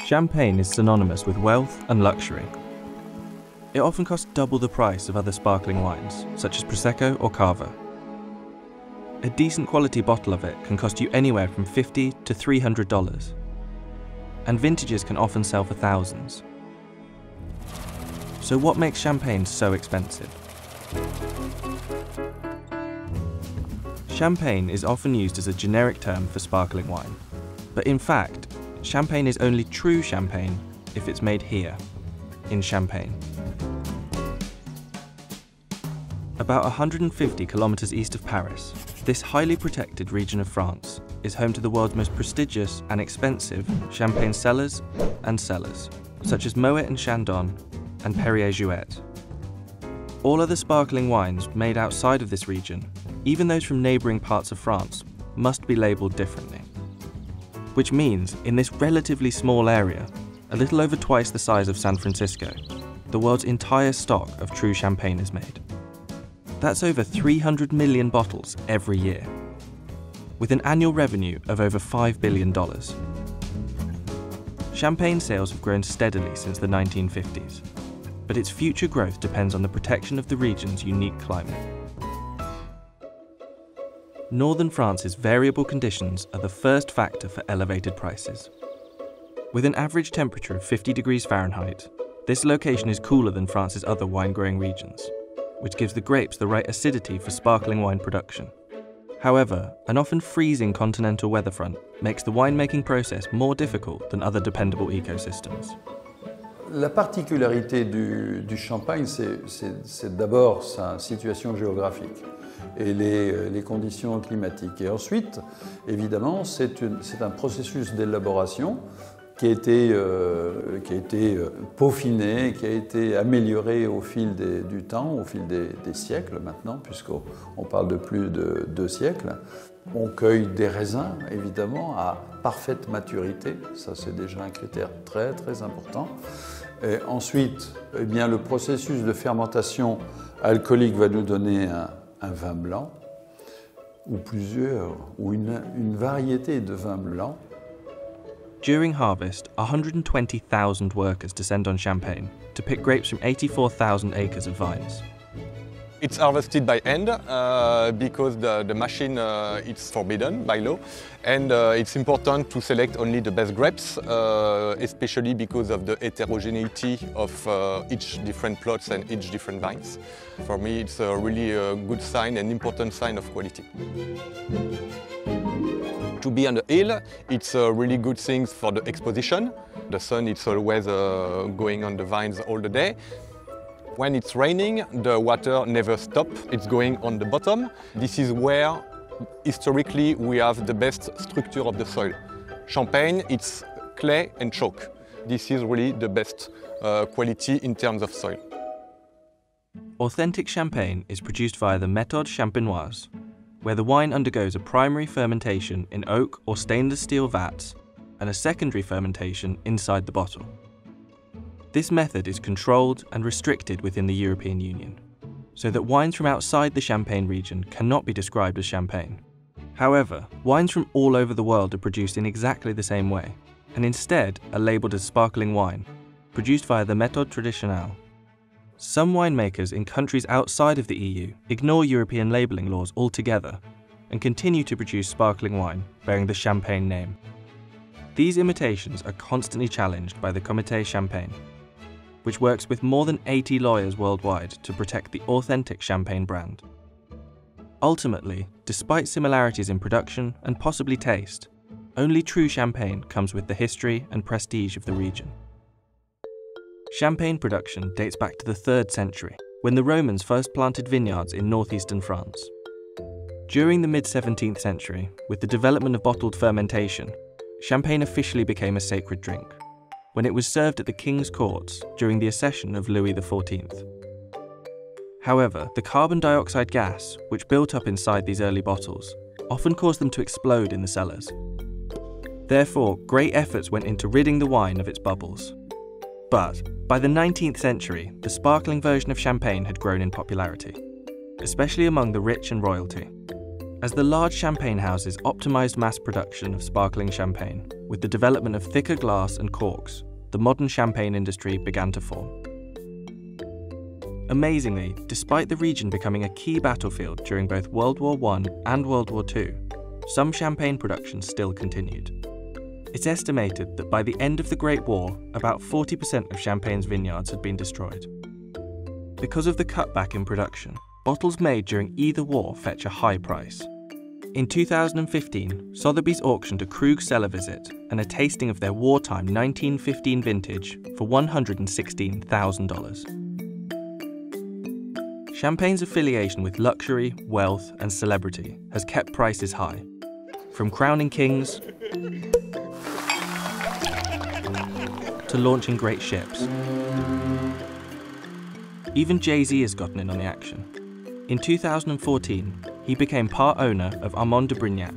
Champagne is synonymous with wealth and luxury. It often costs double the price of other sparkling wines, such as Prosecco or Cava. A decent quality bottle of it can cost you anywhere from $50 to $300, and vintages can often sell for thousands. So what makes champagne so expensive? Champagne is often used as a generic term for sparkling wine, but in fact, champagne is only true champagne if it's made here, in Champagne. About 150 kilometers east of Paris, this highly protected region of France is home to the world's most prestigious and expensive champagne cellars and cellars, such as Moet and Chandon and Perrier-Jouet. All other sparkling wines made outside of this region, even those from neighbouring parts of France, must be labelled differently. Which means, in this relatively small area, a little over twice the size of San Francisco, the world's entire stock of true champagne is made. That's over 300 million bottles every year, with an annual revenue of over $5 billion. Champagne sales have grown steadily since the 1950s, but its future growth depends on the protection of the region's unique climate. Northern France's variable conditions are the first factor for elevated prices. With an average temperature of 50 degrees Fahrenheit, this location is cooler than France's other wine-growing regions, which gives the grapes the right acidity for sparkling wine production. However, an often freezing continental weather front makes the winemaking process more difficult than other dependable ecosystems. La particularité du champagne, c'est d'abord sa situation géographique et les conditions climatiques. Et ensuite, évidemment, c'est un processus d'élaboration qui a été peaufiné, qui a été amélioré au fil du temps, au fil des siècles maintenant, puisqu'on parle de plus de 2 siècles. On cueille des raisins, évidemment, à parfaite maturité. Ça, c'est déjà un critère très, très important. Et ensuite, eh bien, le processus de fermentation alcoolique va nous donner un vin blanc, ou plusieurs, ou une variété de vins blancs. During harvest, 120,000 workers descend on Champagne to pick grapes from 84,000 acres of vines. It's harvested by hand because the machine is forbidden by law, and it's important to select only the best grapes, especially because of the heterogeneity of each different plots and each different vines. For me, it's a really good sign, an important sign of quality. To be on the hill, it's a really good thing for the exposition. The sun is always going on the vines all the day. When it's raining, the water never stops. It's going on the bottom. This is where, historically, we have the best structure of the soil. Champagne, it's clay and chalk. This is really the best quality in terms of soil. Authentic champagne is produced via the méthode champenoise, where the wine undergoes a primary fermentation in oak or stainless steel vats and a secondary fermentation inside the bottle. This method is controlled and restricted within the European Union, so that wines from outside the Champagne region cannot be described as champagne. However, wines from all over the world are produced in exactly the same way, and instead are labelled as sparkling wine, produced via the méthode traditionnelle. Some winemakers in countries outside of the EU ignore European labelling laws altogether and continue to produce sparkling wine bearing the Champagne name. These imitations are constantly challenged by the Comité Champagne, which works with more than 80 lawyers worldwide to protect the authentic champagne brand. Ultimately, despite similarities in production and possibly taste, only true champagne comes with the history and prestige of the region. Champagne production dates back to the 3rd century, when the Romans first planted vineyards in northeastern France. During the mid-17th century, with the development of bottled fermentation, champagne officially became a sacred drink, when it was served at the king's courts during the accession of Louis XIV. However, the carbon dioxide gas, which built up inside these early bottles, often caused them to explode in the cellars. Therefore, great efforts went into ridding the wine of its bubbles. But by the 19th century, the sparkling version of champagne had grown in popularity, especially among the rich and royalty. as the large champagne houses optimised mass production of sparkling champagne, with the development of thicker glass and corks, the modern champagne industry began to form. Amazingly, despite the region becoming a key battlefield during both World War I and World War II, some champagne production still continued. It's estimated that by the end of the Great War, about 40% of Champagne's vineyards had been destroyed. Because of the cutback in production, bottles made during either war fetch a high price. In 2015, Sotheby's auctioned a Krug cellar visit and a tasting of their wartime 1915 vintage for $116,000. Champagne's affiliation with luxury, wealth, and celebrity has kept prices high, from crowning kings to launching great ships. Even Jay-Z has gotten in on the action. In 2014, he became part owner of Armand de Brignac,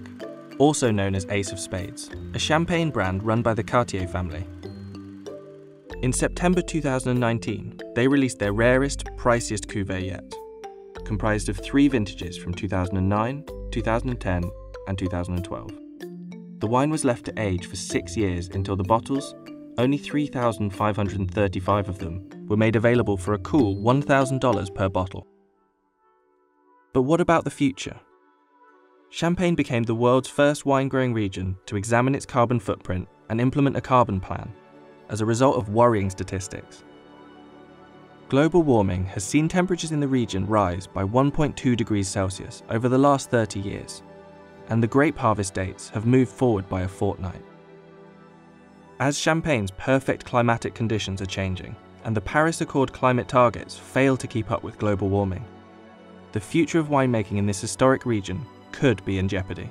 also known as Ace of Spades, a champagne brand run by the Cartier family. In September 2019, they released their rarest, priciest cuvée yet, comprised of 3 vintages from 2009, 2010, and 2012. The wine was left to age for 6 years until the bottles, only 3,535 of them, were made available for a cool $1,000 per bottle. But what about the future? Champagne became the world's first wine-growing region to examine its carbon footprint and implement a carbon plan, as a result of worrying statistics. Global warming has seen temperatures in the region rise by 1.2 degrees Celsius over the last 30 years, and the grape harvest dates have moved forward by a fortnight. As Champagne's perfect climatic conditions are changing, and the Paris Accord climate targets fail to keep up with global warming, the future of winemaking in this historic region could be in jeopardy.